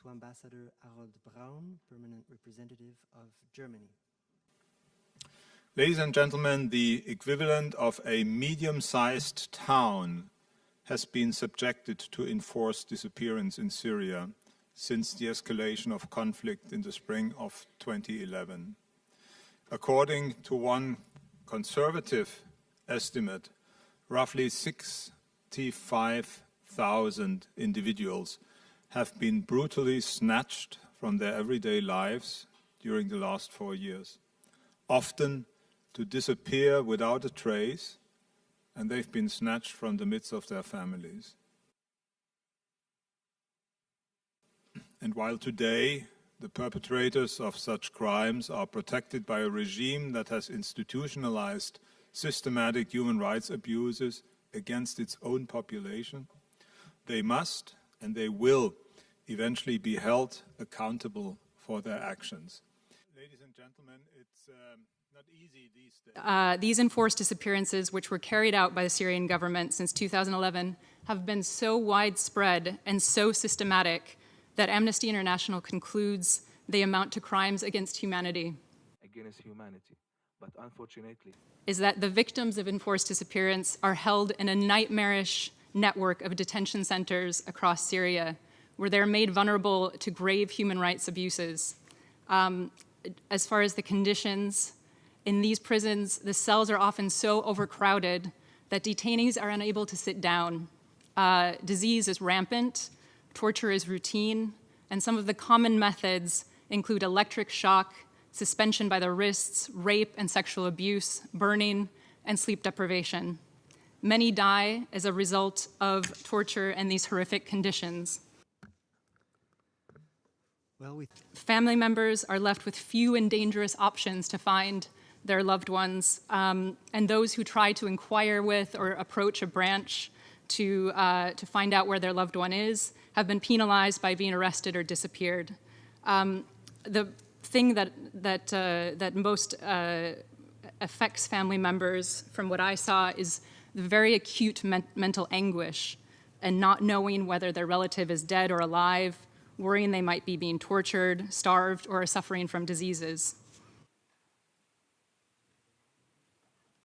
to Ambassador Harald Braun, Permanent Representative of Germany. Ladies and gentlemen, the equivalent of a medium-sized town has been subjected to enforced disappearance in Syria since the escalation of conflict in the spring of 2011. According to one conservative estimate, roughly 65,000 individuals have been brutally snatched from their everyday lives during the last 4 years, often to disappear without a trace, and they've been snatched from the midst of their families. And while today the perpetrators of such crimes are protected by a regime that has institutionalized systematic human rights abuses against its own population, they must and they will eventually be held accountable for their actions. Ladies and gentlemen, it's not easy these days. These enforced disappearances, which were carried out by the Syrian government since 2011, have been so widespread and so systematic that Amnesty International concludes they amount to crimes against humanity. Against humanity, but unfortunately, is that the victims of enforced disappearance are held in a nightmarish network of detention centers across Syria, where they're made vulnerable to grave human rights abuses. As far as the conditions, in these prisons, the cells are often so overcrowded that detainees are unable to sit down. Disease is rampant, torture is routine, and some of the common methods include electric shock, suspension by the wrists, rape and sexual abuse, burning, and sleep deprivation. Many die as a result of torture and these horrific conditions. Family members are left with few and dangerous options to find their loved ones, and those who try to inquire with or approach a branch to find out where their loved one is have been penalized by being arrested or disappeared. The thing that most affects family members, from what I saw, is the very acute mental anguish and not knowing whether their relative is dead or alive, worrying they might be being tortured, starved, or suffering from diseases.